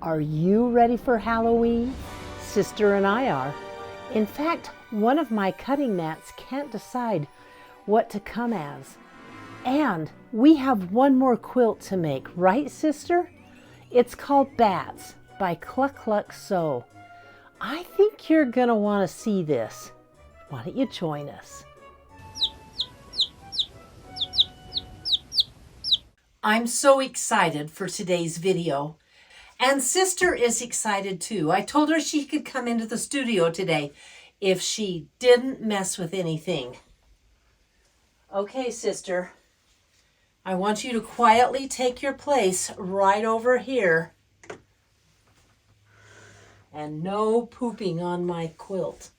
Are you ready for Halloween? Sister and I are. In fact, one of my cutting mats can't decide what to come as. And we have one more quilt to make, right, sister? It's called Bats by Cluck Cluck Sew. I think you're gonna want to see this. Why don't you join us? I'm so excited for today's video. And sister is excited too. I told her she could come into the studio today if she didn't mess with anything. Okay, sister. I want you to quietly take your place right over here. And no pooping on my quilt.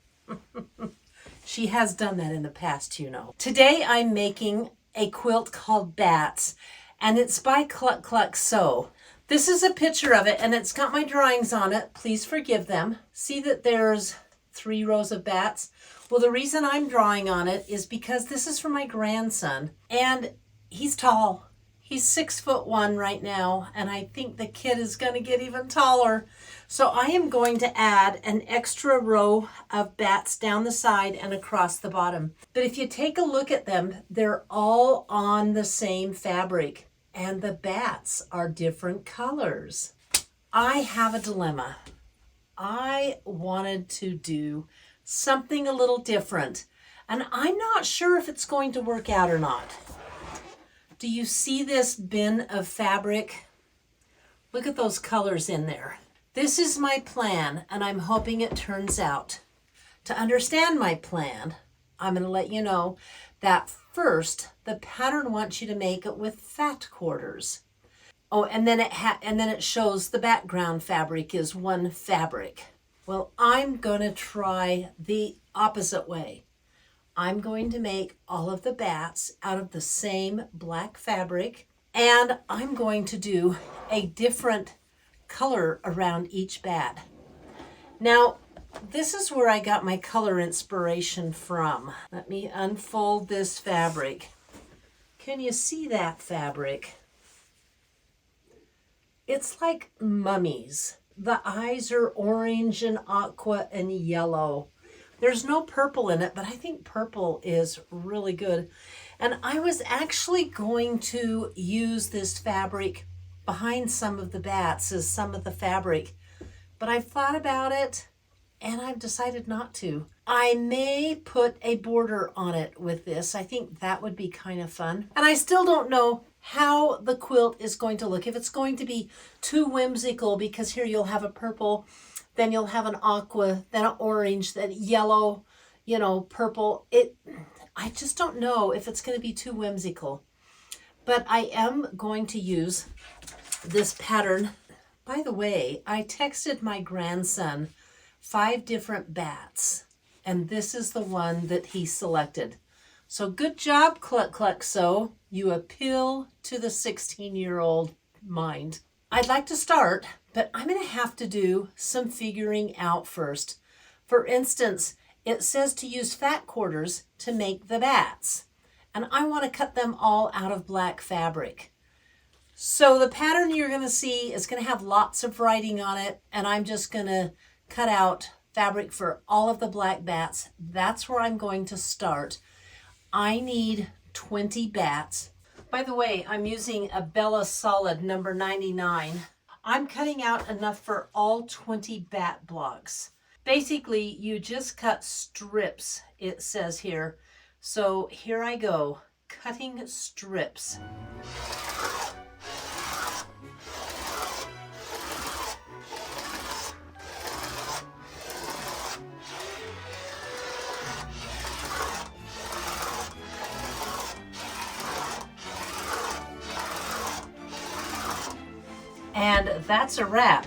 She has done that in the past, you know. Today I'm making a quilt called Bats, and it's by Cluck Cluck Sew. This is a picture of it, and it's got my drawings on it. Please forgive them. See that there's 3 rows of bats? Well, the reason I'm drawing on it is because this is for my grandson, and he's tall. He's 6'1" right now, and I think the kid is going to get even taller. So I am going to add an extra row of bats down the side and across the bottom. But if you take a look at them, they're all on the same fabric. And the bats are different colors. I have a dilemma. I wanted to do something a little different, and I'm not sure if it's going to work out or not. Do you see this bin of fabric? Look at those colors in there. This is my plan, and I'm hoping it turns out. To understand my plan, I'm going to let you know that first, the pattern wants you to make it with fat quarters. Oh, and then it shows the background fabric is one fabric. Well, I'm going to try the opposite way. I'm going to make all of the bats out of the same black fabric, and I'm going to do a different color around each bat. Now, this is where I got my color inspiration from. Let me unfold this fabric. Can you see that fabric? It's like mummies. The eyes are orange and aqua and yellow. There's no purple in it, but I think purple is really good. And I was actually going to use this fabric behind some of the bats as some of the fabric, but I've thought about it and I've decided not to. I may put a border on it with this. I think that would be kind of fun. And I still don't know how the quilt is going to look. If it's going to be too whimsical, because here you'll have a purple, then you'll have an aqua, then an orange, then yellow, you know, purple. I just don't know if it's going to be too whimsical. But I am going to use this pattern. By the way, I texted my grandson 5 different bats, and this is the one that he selected. So good job, Cluck Cluck Sew. You appeal to the 16-year-old mind. I'd like to start, but I'm going to have to do some figuring out first. For instance, it says to use fat quarters to make the bats, and I want to cut them all out of black fabric. So the pattern you're going to see is going to have lots of writing on it, and I'm just going to cut out fabric for all of the black bats. That's where I'm going to start. I need 20 bats. By the way, I'm using a Bella Solid number 99. I'm cutting out enough for all 20 bat blocks. Basically, you just cut strips, it says here. So here I go, cutting strips. And that's a wrap.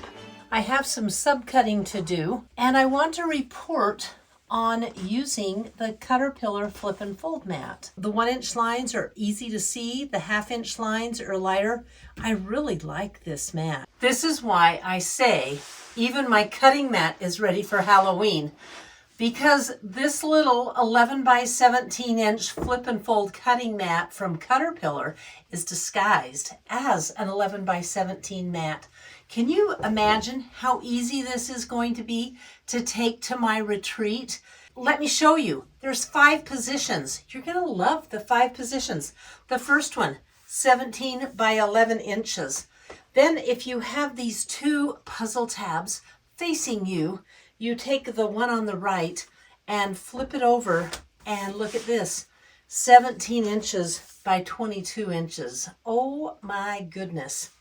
I have some subcutting to do, and I want to report on using the Caterpillar Flip and Fold mat. The 1-inch lines are easy to see. The 1/2-inch lines are lighter. I really like this mat. This is why I say even my cutting mat is ready for Halloween, because this little 11 by 17 inch flip and fold cutting mat from Caterpillar is disguised as an 11 by 17 mat. Can you imagine how easy this is going to be to take to my retreat? Let me show you. There's 5 positions. You're going to love the 5 positions. The first one, 17 by 11 inches. Then if you have these 2 puzzle tabs facing you, you take the one on the right and flip it over and look at this, 17 inches by 22 inches. Oh my goodness.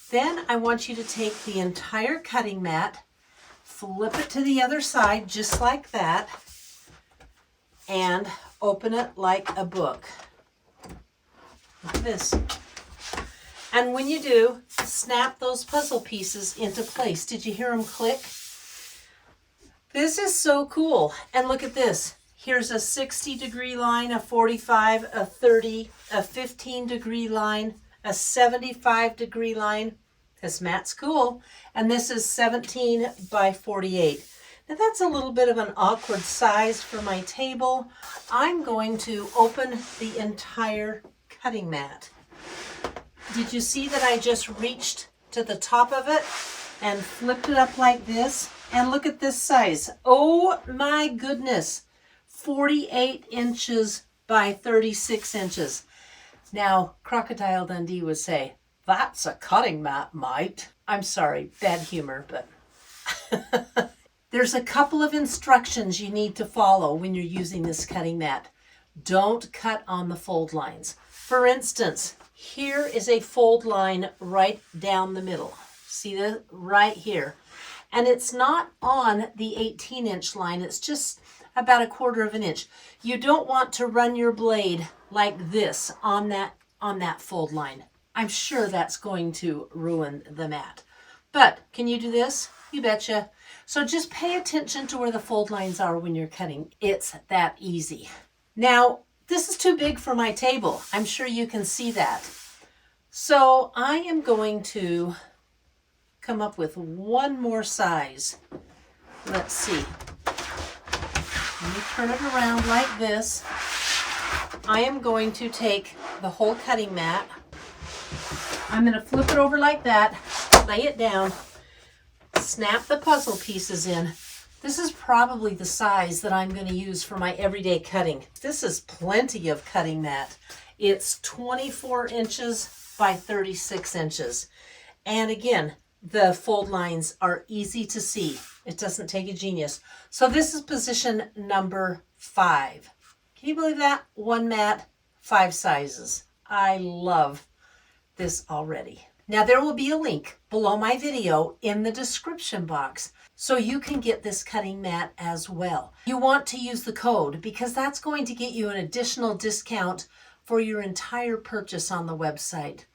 Then I want you to take the entire cutting mat, flip it to the other side just like that, and open it like a book. Look at this. And when you do, snap those puzzle pieces into place. Did you hear them click? This is so cool. And look at this. Here's a 60-degree line, a 45, a 30, a 15-degree line, a 75-degree line. This mat's cool. And this is 17 by 48. Now that's a little bit of an awkward size for my table. I'm going to open the entire cutting mat. Did you see that I just reached to the top of it and flipped it up like this? And look at this size. Oh my goodness. 48 inches by 36 inches. Now, Crocodile Dundee would say, "That's a cutting mat, mate." I'm sorry, bad humor, but there's a couple of instructions you need to follow when you're using this cutting mat. Don't cut on the fold lines. For instance, here is a fold line right down the middle. See that right here? And it's not on the 18-inch line. It's just about 1/4 of an inch. You don't want to run your blade like this on that fold line. I'm sure that's going to ruin the mat. But can you do this? You betcha. So just pay attention to where the fold lines are when you're cutting. It's that easy. Now, this is too big for my table. I'm sure you can see that. So I am going to come up with one more size. Let's see. Let me turn it around like this. I am going to take the whole cutting mat. I'm going to flip it over like that, lay it down, snap the puzzle pieces in. This is probably the size that I'm going to use for my everyday cutting. This is plenty of cutting mat. It's 24 inches by 36 inches. And again, the fold lines are easy to see. It doesn't take a genius. So this is position number 5. Can you believe that? 1 mat, 5 sizes. I love this already. Now there will be a link below my video in the description box so you can get this cutting mat as well. You want to use the code because that's going to get you an additional discount for your entire purchase on the website.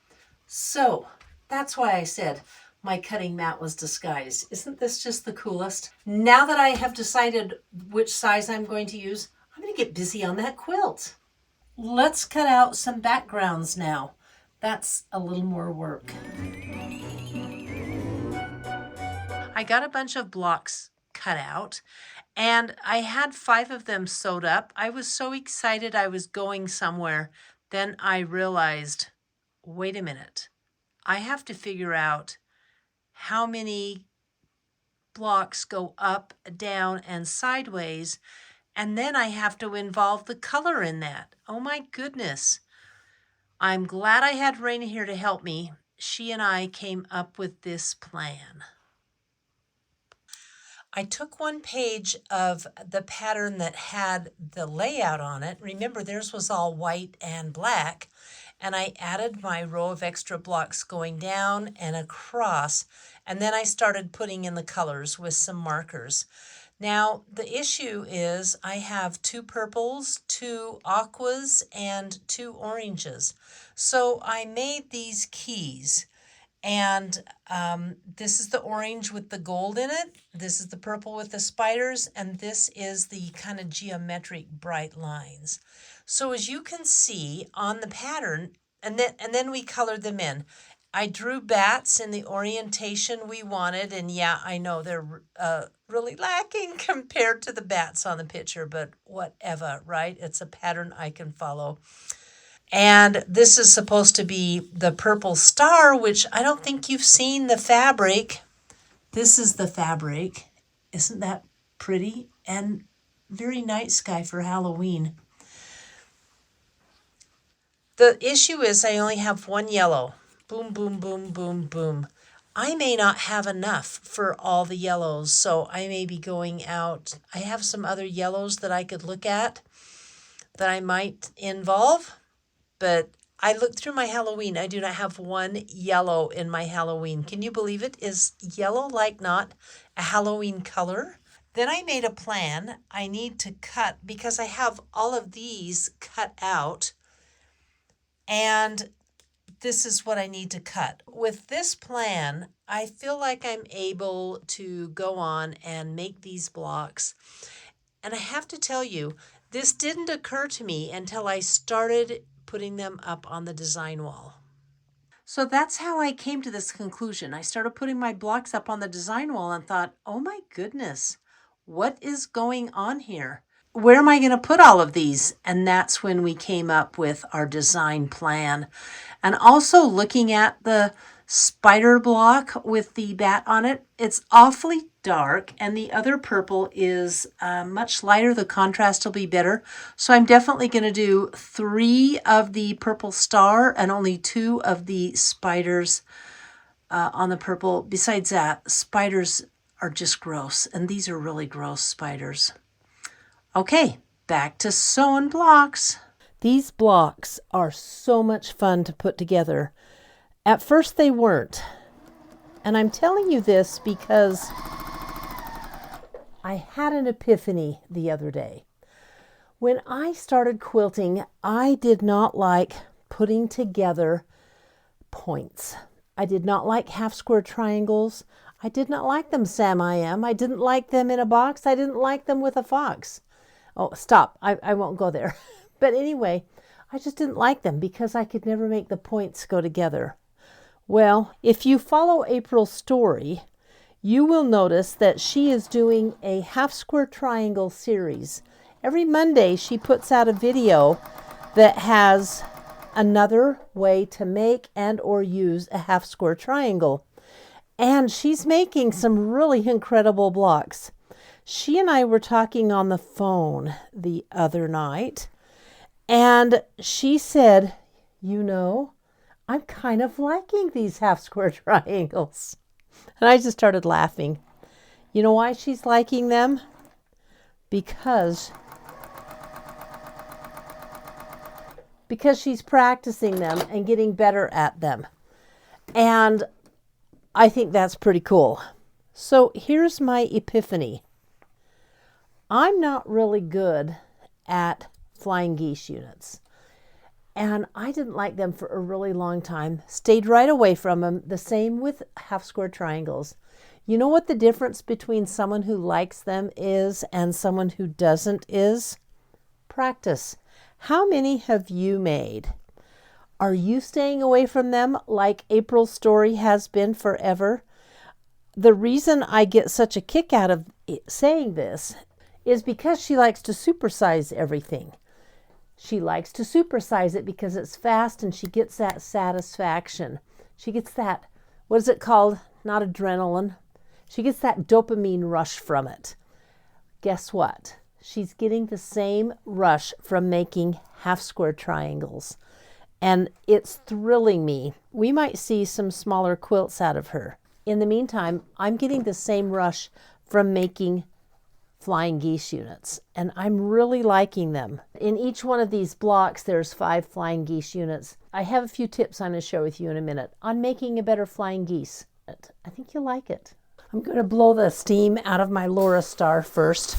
So that's why I said my cutting mat was disguised. Isn't this just the coolest? Now that I have decided which size I'm going to use, I'm going to get busy on that quilt. Let's cut out some backgrounds now. That's a little more work. I got a bunch of blocks cut out and I had 5 of them sewed up. I was so excited I was going somewhere. Then I realized, wait a minute. I have to figure out how many blocks go up, down, and sideways, and then I have to involve the color in that. Oh my goodness. I'm glad I had Raina here to help me. She and I came up with this plan. I took one page of the pattern that had the layout on it. Remember, theirs was all white and black. And I added my row of extra blocks going down and across. And then I started putting in the colors with some markers. Now, the issue is I have 2 purples, 2 aquas, and 2 oranges. So I made these keys. And this is the orange with the gold in it. This is the purple with the spiders. And this is the kind of geometric bright lines. So as you can see on the pattern, and then we colored them in. I drew bats in the orientation we wanted. And yeah, I know they're really lacking compared to the bats on the picture, but whatever, right? It's a pattern I can follow. And this is supposed to be the purple star, which I don't think you've seen the fabric. This is the fabric. Isn't that pretty? And very night sky for Halloween. The issue is I only have one yellow. Boom, boom, boom, boom, boom. I may not have enough for all the yellows, so I may be going out. I have some other yellows that I could look at that I might involve, but I looked through my Halloween. I do not have one yellow in my Halloween. Can you believe it? Is yellow like not a Halloween color? Then I made a plan. I need to cut because I have all of these cut out, and this is what I need to cut. With this plan, I feel like I'm able to go on and make these blocks. And I have to tell you, this didn't occur to me until I started putting them up on the design wall. So that's how I came to this conclusion. I started putting my blocks up on the design wall and thought, oh my goodness, what is going on here? Where am I going to put all of these? And that's when we came up with our design plan. And also looking at the spider block with the bat on it, it's awfully dark, and the other purple is much lighter. The contrast will be better. So I'm definitely going to do 3 of the purple star and only 2 of the spiders on the purple. Besides that, spiders are just gross, and these are really gross spiders. Okay, back to sewing blocks. These blocks are so much fun to put together. At first they weren't. And I'm telling you this because I had an epiphany the other day. When I started quilting, I did not like putting together points. I did not like half square triangles. I did not like them Sam I Am. I didn't like them in a box. I didn't like them with a fox. Oh, stop. I won't go there. But anyway, I just didn't like them because I could never make the points go together. Well, if you follow April's story, you will notice that she is doing a half square triangle series. Every Monday, she puts out a video that has another way to make and or use a half square triangle. And she's making some really incredible blocks. She and I were talking on the phone the other night, and she said, you know, I'm kind of liking these half square triangles. And I just started laughing. You know why she's liking them? Because she's practicing them and getting better at them. And I think that's pretty cool. So here's my epiphany. I'm not really good at flying geese units. And I didn't like them for a really long time. Stayed right away from them. The same with half square triangles. You know what the difference between someone who likes them is and someone who doesn't is? Practice. How many have you made? Are you staying away from them like April's story has been forever? The reason I get such a kick out of saying this is because she likes to supersize everything. She likes to supersize it because it's fast and she gets that satisfaction. She gets that, what is it called? Not adrenaline. She gets that dopamine rush from it. Guess what? She's getting the same rush from making half square triangles. And it's thrilling me. We might see some smaller quilts out of her. In the meantime, I'm getting the same rush from making flying geese units, and I'm really liking them. In each one of these blocks, there's 5 flying geese units. I have a few tips I'm going to share with you in a minute on making a better flying geese. I think you'll like it. I'm going to blow the steam out of my Laura Star first.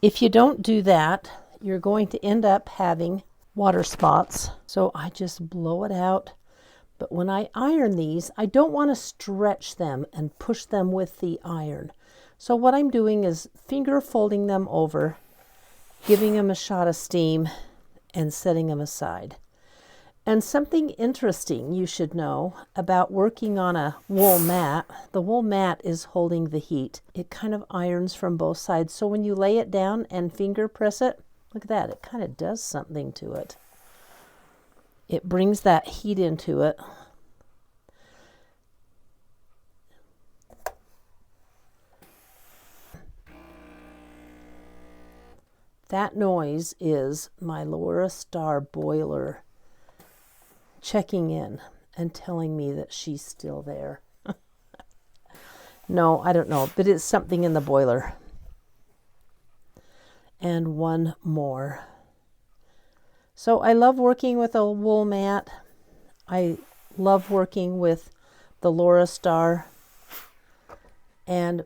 If you don't do that, you're going to end up having water spots. So I just blow it out. But when I iron these, I don't want to stretch them and push them with the iron. So what I'm doing is finger folding them over, giving them a shot of steam, and setting them aside. And something interesting you should know about working on a wool mat, the wool mat is holding the heat. It kind of irons from both sides. So when you lay it down and finger press it, Look at that. It kind of does something to it. It brings that heat into it. That noise is my Laura Star boiler checking in and telling me that she's still there. No, I don't know, but it's something in the boiler. And one more. So I love working with a wool mat. I love working with the Laura Star. And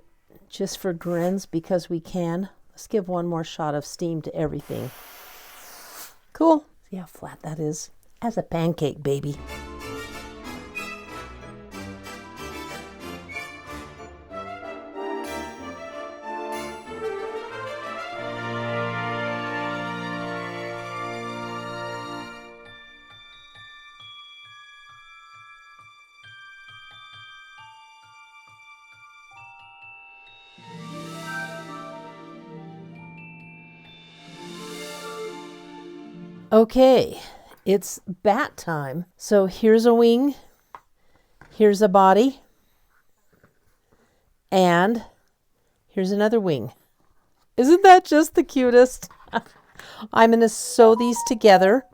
just for grins, because we can, let's give one more shot of steam to everything. Cool. See how flat that is? As a pancake, baby. Okay, it's bat time. So here's a wing, here's a body, and here's another wing. Isn't that just the cutest? I'm going to sew these together.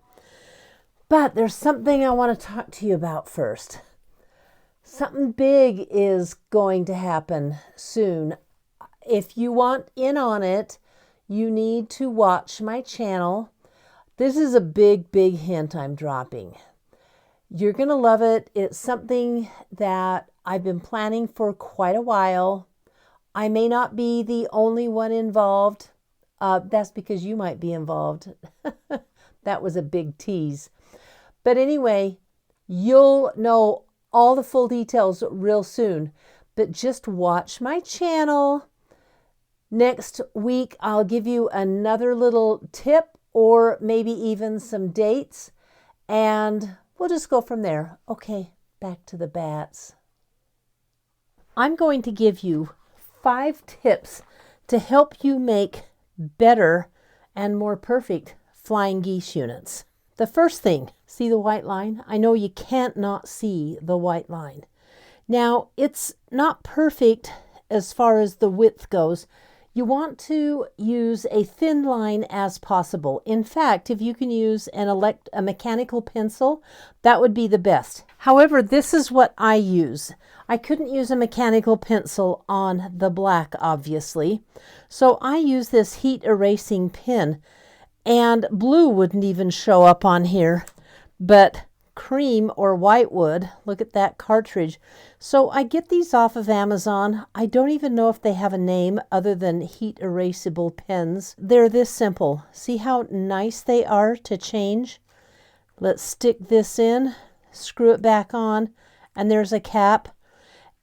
But there's something I want to talk to you about first. Something big is going to happen soon. If you want in on it, you need to watch my channel. This is a big, big hint I'm dropping. You're going to love it. It's something that I've been planning for quite a while. I may not be the only one involved. That's because you might be involved. That was a big tease. But anyway, you'll know all the full details real soon. But just watch my channel. Next week, I'll give you another little tip or maybe even some dates, and we'll just go from there. Okay, back to the bats. I'm going to give you 5 tips to help you make better and more perfect flying geese units. The first thing, see the white line? I know you can't not see the white line. Now, it's not perfect as far as the width goes. You want to use a thin line as possible. In fact, if you can use a mechanical pencil, that would be the best. However, this is what I use. I couldn't use a mechanical pencil on the black, obviously. So I use this heat erasing pen, and blue wouldn't even show up on here, but cream or white would. Look at that cartridge. So I get these off of Amazon. I don't even know if they have a name other than heat erasable pens. They're this simple. See how nice they are to change? Let's stick this in, screw it back on, and there's a cap.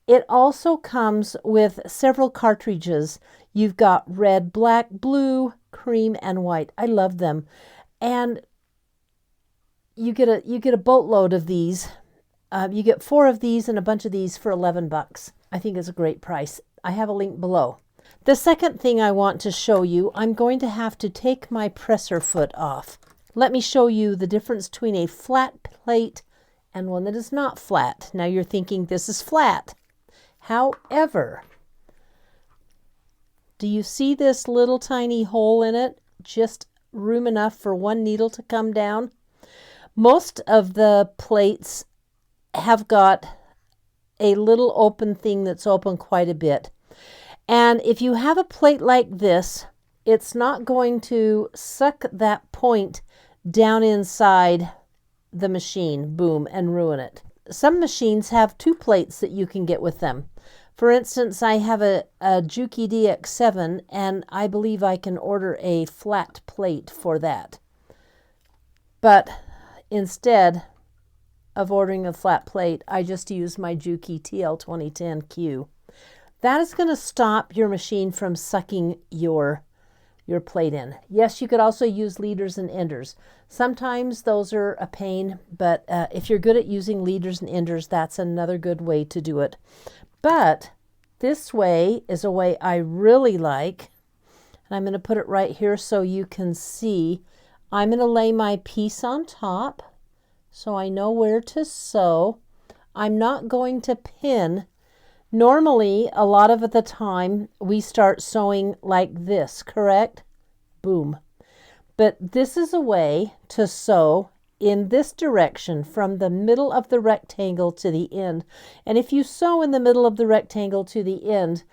It also comes with several cartridges. You've got red, black, blue, cream, and white. I love them. And you get a boatload of these. You get 4 of these and a bunch of these for $11. I think it's a great price. I have a link below. The second thing I want to show you, I'm going to have to take my presser foot off. Let me show you the difference between a flat plate and one that is not flat. Now you're thinking this is flat. However, do you see this little tiny hole in it? Just room enough for one needle to come down. Most of the plates have got a little open thing that's open quite a bit. And if you have a plate like this, it's not going to suck that point down inside the machine, boom, and ruin it. Some machines have 2 plates that you can get with them. For instance, I have a Juki DX7, and I believe I can order a flat plate for that. But instead of ordering a flat plate, I just use my Juki TL2010Q. That is going to stop your machine from sucking your plate in. Yes, you could also use leaders and enders. Sometimes those are a pain, but if you're good at using leaders and enders, that's another good way to do it. But this way is a way I really like. And I'm going to put it right here so you can see. I'm going to lay my piece on top so I know where to sew. I'm not going to pin. Normally, a lot of the time, we start sewing like this, correct? Boom. But this is a way to sew in this direction from the middle of the rectangle to the end. And if you sew in the middle of the rectangle to the end,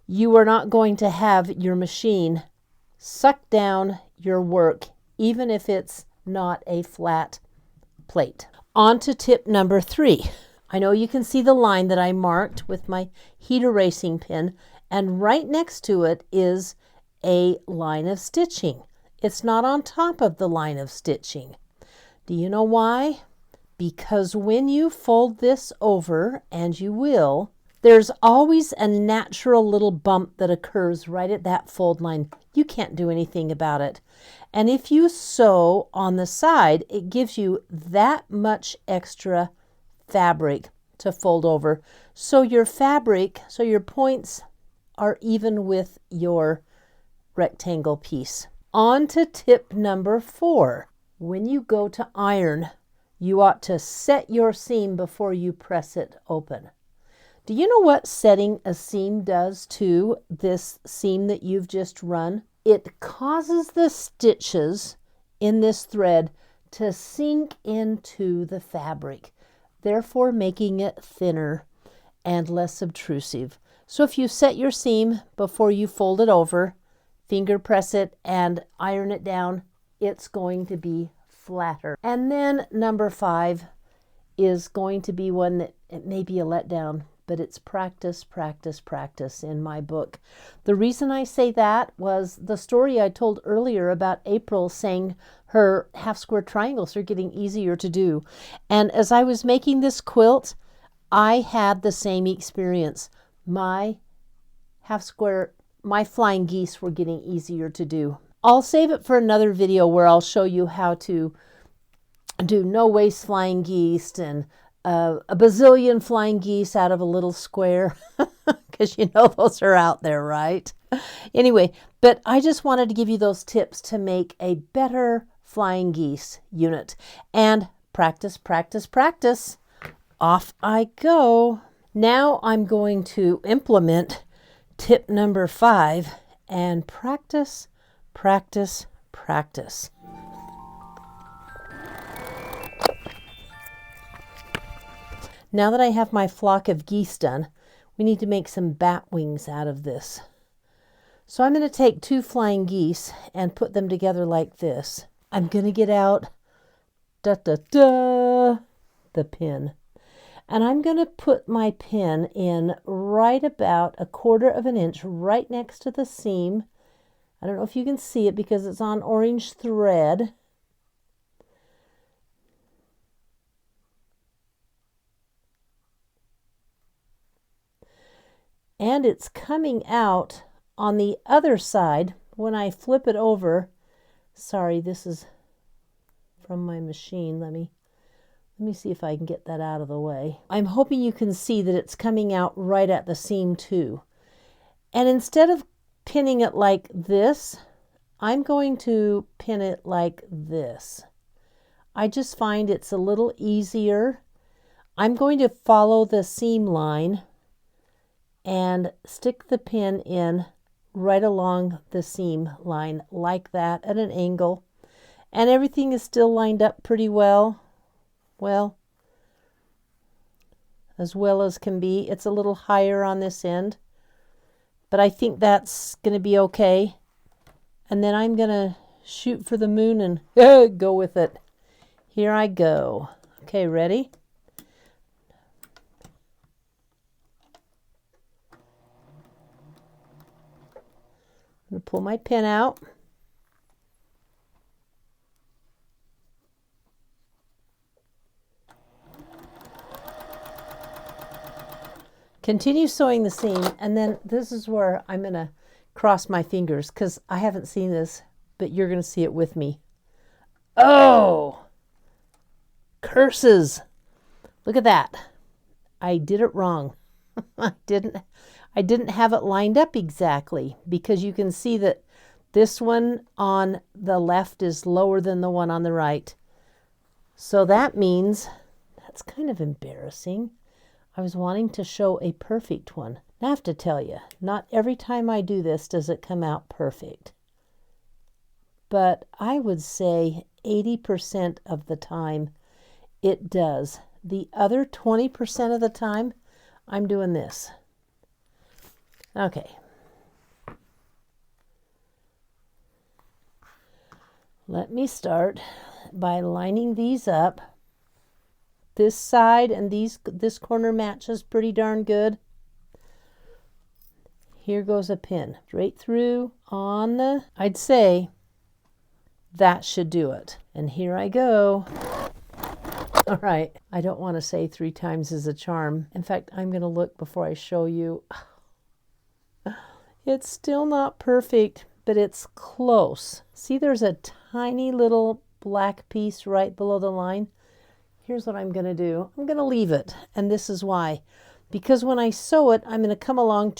you are not going to have your machine suck down your work, even if it's not a flat plate. On to tip number 3. I know you can see the line that I marked with my heat erasing pen, and right next to it is a line of stitching. It's not on top of the line of stitching. Do you know why? Because when you fold this over, and you will, there's always a natural little bump that occurs right at that fold line. You can't do anything about it. And if you sew on the side, it gives you that much extra fabric to fold over. So your fabric, so your points are even with your rectangle piece. On to tip number 4. When you go to iron, you ought to set your seam before you press it open. Do you know what setting a seam does to this seam that you've just run? It causes the stitches in this thread to sink into the fabric, therefore making it thinner and less obtrusive. So if you set your seam before you fold it over, finger press it and iron it down, it's going to be flatter. And then number 5 is going to be one that it may be a letdown, but it's practice, practice, practice in my book. The reason I say that was the story I told earlier about April saying her half square triangles are getting easier to do. And as I was making this quilt, I had the same experience. My flying geese were getting easier to do. I'll save it for another video where I'll show you how to do no waste flying geese and a bazillion flying geese out of a little square, because you know those are out there, right? Anyway, but I just wanted to give you those tips to make a better flying geese unit. And practice, practice, practice. Off I go. Now I'm going to implement tip number 5 and practice, practice, practice. Now that I have my flock of geese done, we need to make some bat wings out of this. So I'm going to take 2 flying geese and put them together like this. I'm going to get out the pin. And I'm going to put my pin in right about 1/4 of an inch right next to the seam. I don't know if you can see it because it's on orange thread. And it's coming out on the other side when I flip it over. Sorry, this is from my machine. Let me see if I can get that out of the way. I'm hoping you can see that it's coming out right at the seam too. And instead of pinning it like this, I'm going to pin it like this. I just find it's a little easier. I'm going to follow the seam line and stick the pin in right along the seam line like that at an angle. And everything is still lined up pretty well. Well, as well as can be. It's a little higher on this end, but I think that's going to be okay. And then I'm going to shoot for the moon and go with it. Here I go. Okay, ready? I'm going to pull my pin out. Continue sewing the seam, and then this is where I'm going to cross my fingers because I haven't seen this, but you're going to see it with me. Oh! Curses! Look at that. I did it wrong. I didn't have it lined up exactly because you can see that This one on the left is lower than the one on the right. So that means, that's kind of embarrassing. I was wanting to show a perfect one. I have to tell you, not every time I do this does it come out perfect. But I would say 80% of the time it does. The other 20% of the time, I'm doing this. Okay. Let me start by lining these up. This side and this corner matches pretty darn good. Here goes a pin straight through on the, I'd say that should do it. And here I go. All right, I don't want to say 3 times is a charm. In fact, I'm going to look before I show you. It's still not perfect, but it's close. See, there's a tiny little black piece right below the line. Here's what I'm going to do. I'm going to leave it, and this is why. Because when I sew it, I'm going to come along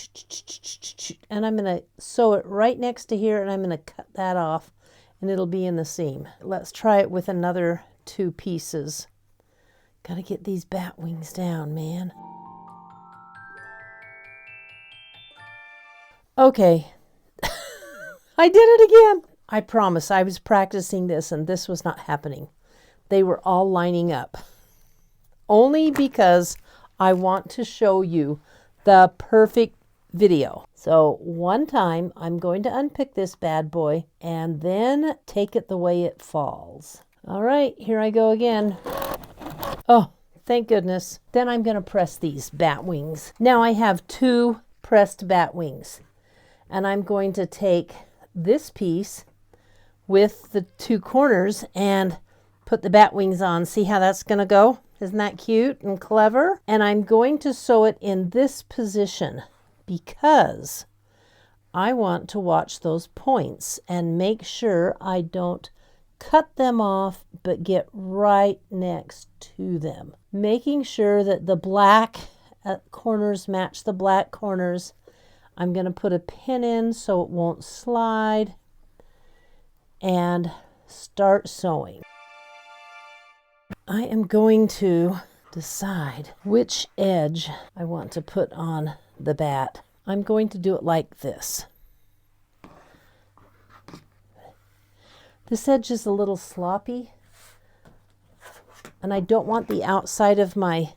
and I'm going to sew it right next to here, and I'm going to cut that off, and it'll be in the seam. Let's try it with another 2 pieces. Got to get these bat wings down, man. Okay. I did it again. I promise I was practicing this and this was not happening. They were all lining up. Only because I want to show you the perfect video. So one time I'm going to unpick this bad boy and then take it the way it falls. All right, here I go again. Oh, thank goodness. Then I'm going to press these bat wings. Now I have 2 pressed bat wings. And I'm going to take this piece with the 2 corners and put the bat wings on. See how that's going to go? Isn't that cute and clever? And I'm going to sew it in this position because I want to watch those points and make sure I don't cut them off, but get right next to them. Making sure that the black corners match the black corners. I'm going to put a pin in so it won't slide and start sewing. I am going to decide which edge I want to put on the bat. I'm going to do it like this. This edge is a little sloppy, and I don't want the outside of my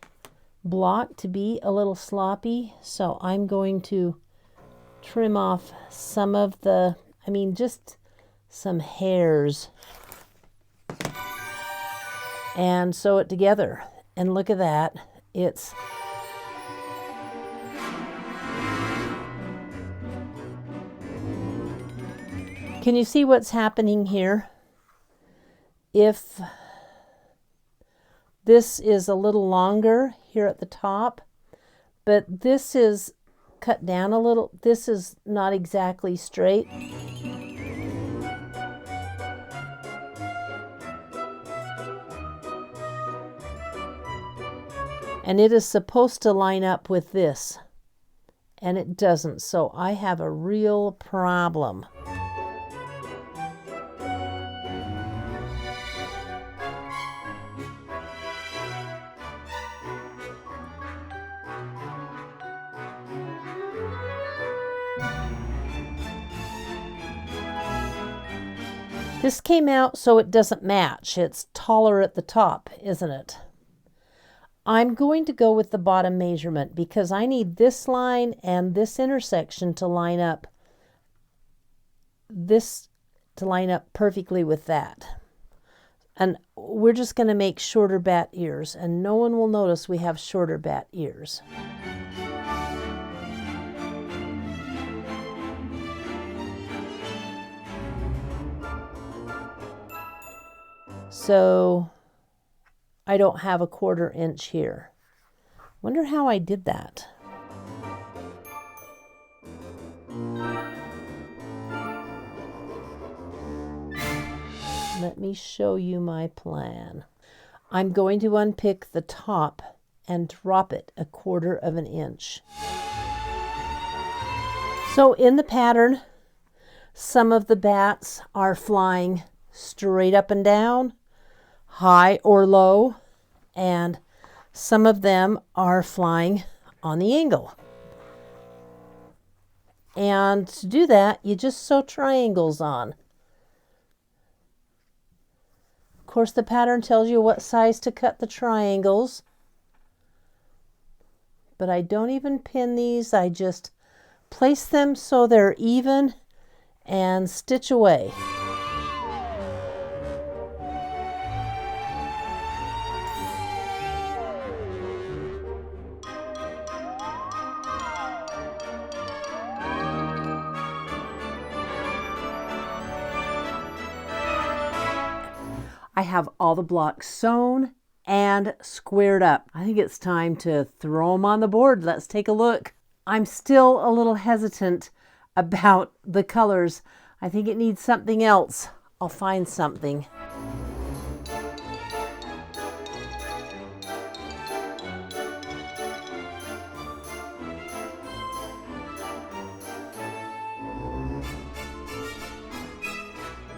block to be a little sloppy, so I'm going to trim off some of the, just some hairs and sew it together. And look at that. It's Can you see what's happening here? If this is a little longer here at the top, but this is cut down a little, this is not exactly straight. And it is supposed to line up with this, and it doesn't, so I have a real problem. This came out so it doesn't match. It's taller at the top, isn't it? I'm going to go with the bottom measurement because I need this line and this intersection to line up, perfectly with that. And we're just going to make shorter bat ears, and no one will notice we have shorter bat ears. So I don't have a 1/4 inch here. Wonder how I did that. Let me show you my plan. I'm going to unpick the top and drop it 1/4 inch. So in the pattern, Some of the bats are flying straight up and down, high or low, and some of them are flying on the angle. And to do that, you just sew triangles on. Of course, the pattern tells you what size to cut the triangles. But I don't even pin these. I just place them so they're even and stitch away. I have all the blocks sewn and squared up. I think it's time to throw them on the board. Let's take a look. I'm still a little hesitant about the colors. I think it needs something else. I'll find something.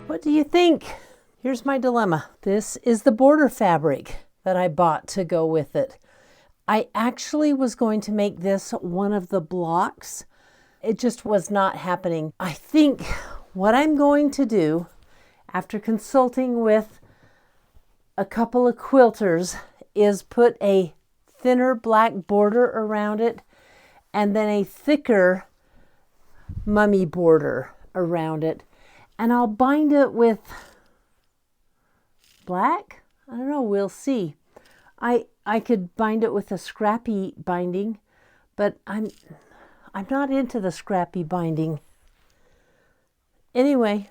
What do you think? Here's my dilemma. This is the border fabric that I bought to go with it. I actually was going to make this one of the blocks. It just was not happening. I think what I'm going to do, after consulting with a couple of quilters, is put a thinner black border around it and then a thicker mummy border around it. And I'll bind it with black? I don't know, we'll see. I could bind it with a scrappy binding, but I'm not into the scrappy binding. Anyway,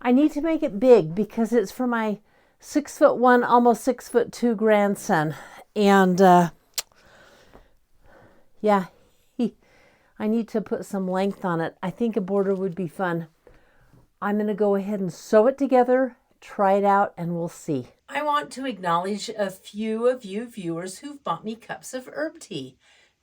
I need to make it big because it's for my 6'1", almost 6'2" grandson. And yeah, I need to put some length on it. I think a border would be fun. I'm going to go ahead and sew it together, try it out, and we'll see. I want to acknowledge a few of you viewers who've bought me cups of herb tea.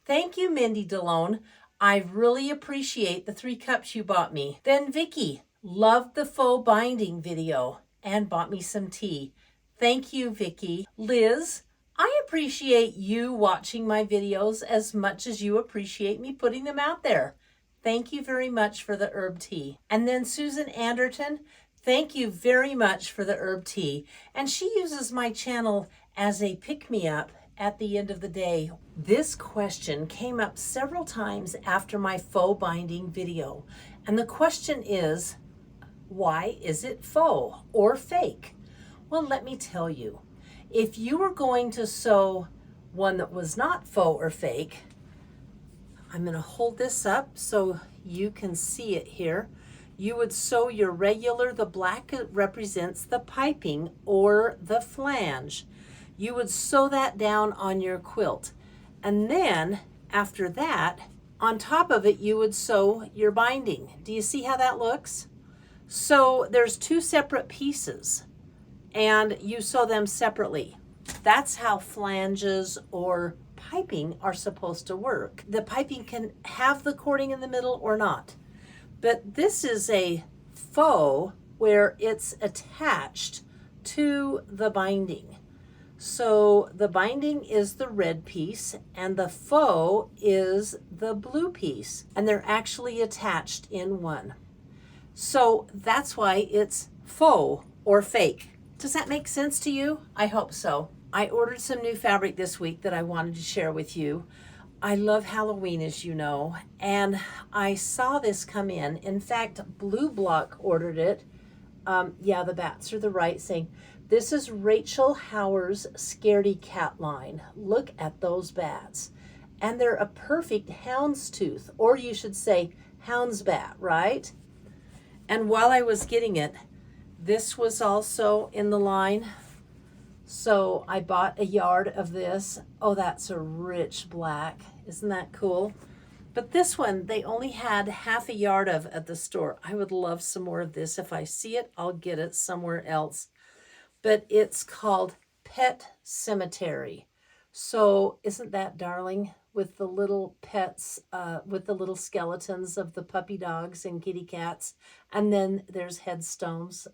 Thank you, Mindy DeLone. I really appreciate the 3 cups you bought me. Then Vicky loved the faux binding video and bought me some tea. Thank you, Vicky. Liz, I appreciate you watching my videos as much as you appreciate me putting them out there. Thank you very much for the herb tea. And then Susan Anderton, thank you very much for the herb tea. And she uses my channel as a pick-me-up at the end of the day. This question came up several times after my faux binding video. And the question is, why is it faux or fake? Well, let me tell you. If you were going to sew one that was not faux or fake, I'm going to hold this up so you can see it here. You would sew your regular, the black represents the piping or the flange. You would sew that down on your quilt. And then after that, on top of it, you would sew your binding. Do you see how that looks? So there's 2 separate pieces and you sew them separately. That's how flanges or piping are supposed to work. The piping can have the cording in the middle or not. But this is a faux where it's attached to the binding. So the binding is the red piece and the faux is the blue piece. And they're actually attached in one. So that's why it's faux or fake. Does that make sense to you? I hope so. I ordered some new fabric this week that I wanted to share with you. I love Halloween, as you know, and I saw this come in. In fact, Blue Block ordered it. Yeah, the bats are the right saying, this is Rachel Hauer's Scaredy Cat line. Look at those bats. And they're a perfect houndstooth, or you should say houndsbat, right? And while I was getting it, this was also in the line. So I bought a yard of this. Oh, that's a rich black. Isn't that cool? But this one, they only had half a yard of at the store. I would love some more of this. If I see it, I'll get it somewhere else. But it's called Pet Cemetery. So isn't that darling with the little pets, with the little skeletons of the puppy dogs and kitty cats? And then there's headstones.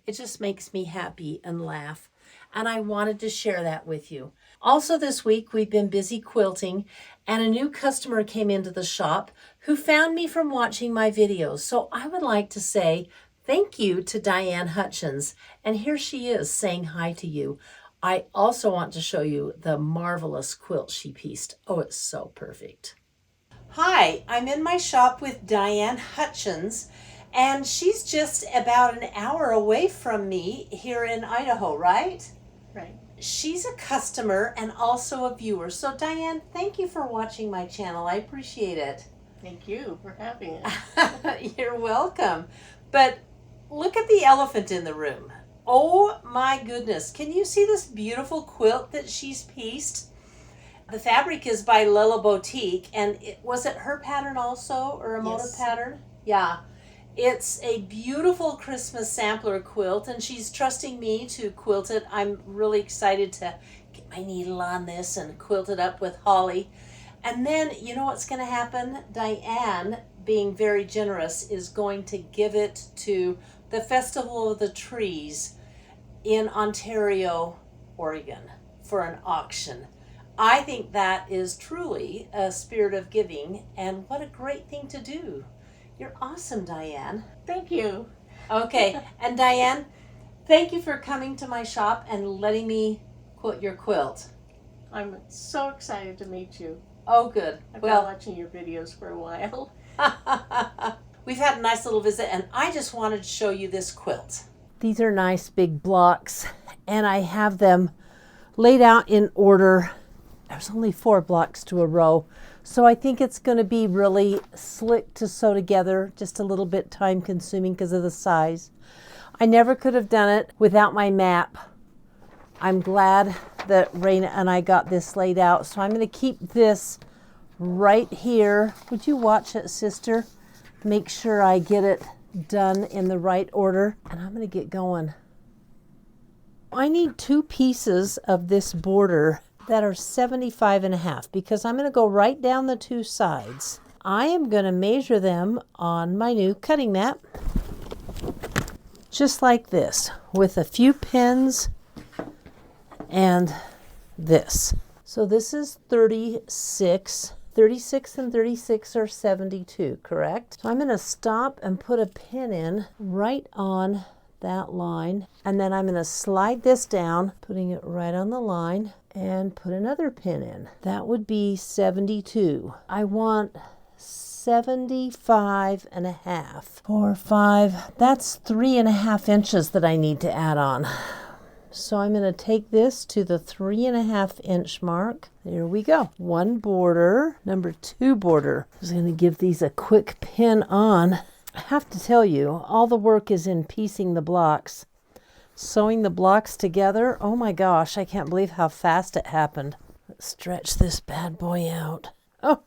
It just makes me happy and laugh. And I wanted to share that with you. Also, this week we've been busy quilting, and a new customer came into the shop who found me from watching my videos. So I would like to say thank you to Diane Hutchins. And here she is saying hi to you. I also want to show you the marvelous quilt she pieced. Oh, it's so perfect. Hi, I'm in my shop with Diane Hutchins, and she's just about an hour away from me here in Idaho, right? Right. She's a customer and also a viewer. So Diane, thank you for watching my channel. I appreciate it. Thank you for having it. You're welcome. But look at the elephant in the room. Oh my goodness. Can you see this beautiful quilt that she's pieced? The fabric is by Lila Boutique, and was it her pattern also, or a motif pattern? Yeah. It's a beautiful Christmas sampler quilt, and she's trusting me to quilt it. I'm really excited to get my needle on this and quilt it up with holly. And then, you know what's going to happen? Diane, being very generous, is going to give it to the Festival of the Trees in Ontario, Oregon, for an auction. I think that is truly a spirit of giving, and what a great thing to do. You're awesome, Diane. Thank you. Okay, and Diane, thank you for coming to my shop and letting me quilt your quilt. I'm so excited to meet you. Oh, good. I've been watching your videos for a while. We've had a nice little visit, and I just wanted to show you this quilt. These are nice big blocks, and I have them laid out in order. There's only 4 blocks to a row, so I think it's going to be really slick to sew together, just a little bit time consuming because of the size. I never could have done it without my map. I'm glad that Raina and I got this laid out, so I'm going to keep this right here. Would you watch it, sister? Make sure I get it done in the right order, and I'm going to get going. I need 2 pieces of this border that are 75.5 because I'm going to go right down the 2 sides. I am going to measure them on my new cutting mat, just like this, with a few pins and this. So this is 36. 36 and 36 are 72, correct? So I'm going to stop and put a pin in right on that line, and then I'm going to slide this down, putting it right on the line, and put another pin in. That would be 72. I want 75.5. 4, 5. That's 3.5 inches that I need to add on. So I'm going to take this to the 3.5 inch mark. There we go. 1 border, number 2 border. I'm just going to give these a quick pin on. I have to tell you, all the work is in piecing the blocks. Sewing the blocks together, oh my gosh, I can't believe how fast it happened. Let's stretch this bad boy out. Oh,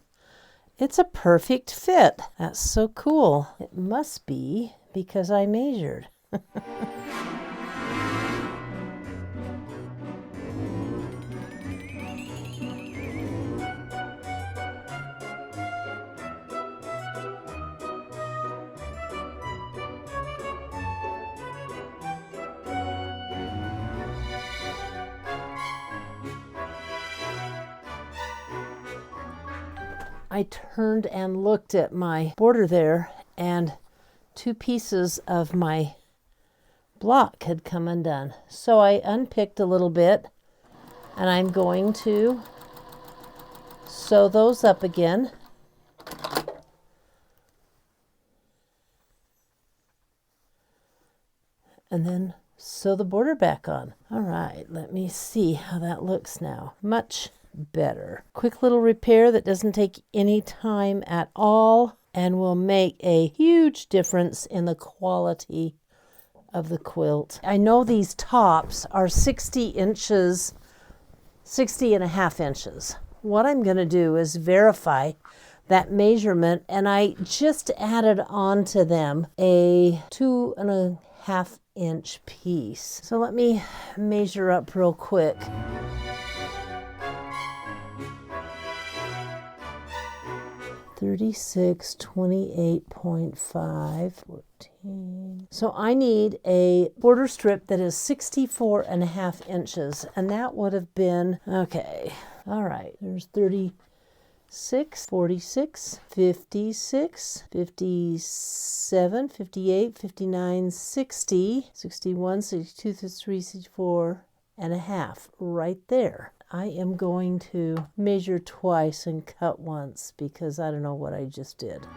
it's a perfect fit. That's so cool. It must be because I measured. I turned and looked at my border there, and 2 pieces of my block had come undone. So I unpicked a little bit, and I'm going to sew those up again. And then sew the border back on. All right, let me see how that looks now. Much better. Quick little repair that doesn't take any time at all and will make a huge difference in the quality of the quilt. I know these tops are 60 inches, 60.5 inches. What I'm going to do is verify that measurement, and I just added on to them a 2.5 inch piece. So let me measure up real quick. 36, 28.5, 14. So I need a border strip that is 64.5 inches, and that would have been, okay, all right, there's 36, 46, 56, 57, 58, 59, 60, 61, 62, 63, 64 and a half right there. I am going to measure twice and cut once because I don't know what I just did.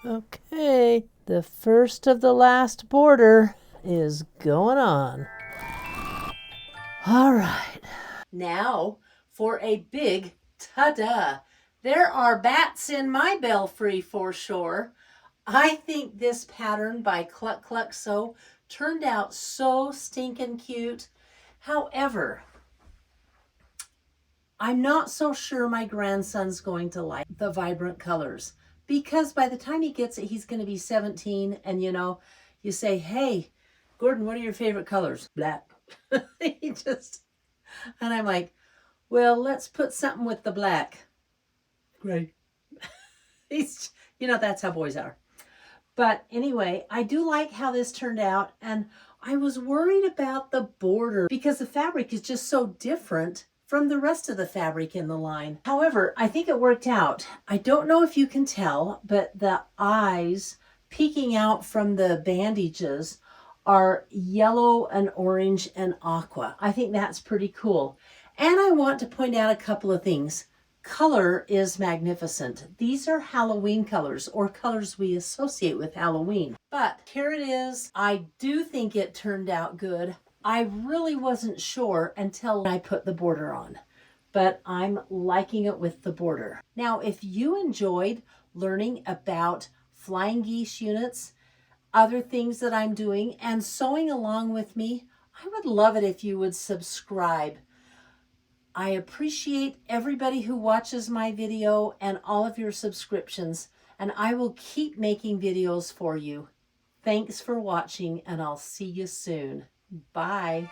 Okay, the first of the last border is going on. All right. Now for a big ta-da. There are bats in my belfry for sure. I think this pattern by Cluck Cluck Sew turned out so stinking cute. However, I'm not so sure my grandson's going to like the vibrant colors, because by the time he gets it, he's going to be 17. And you know, you say, hey, Gordon, what are your favorite colors? Black. And I'm like, well, let's put something with the black. Gray. That's how boys are. But anyway, I do like how this turned out. And I was worried about the border because the fabric is just so different from the rest of the fabric in the line. However, I think it worked out. I don't know if you can tell, but the eyes peeking out from the bandages are yellow and orange and aqua. I think that's pretty cool. And I want to point out a couple of things. Color is magnificent. These are Halloween colors, or colors we associate with Halloween. But here it is. I do think it turned out good. I really wasn't sure until I put the border on, but I'm liking it with the border. Now, if you enjoyed learning about flying geese units, other things that I'm doing, and sewing along with me, I would love it if you would subscribe. I appreciate everybody who watches my video and all of your subscriptions, and I will keep making videos for you. Thanks for watching, and I'll see you soon. Bye.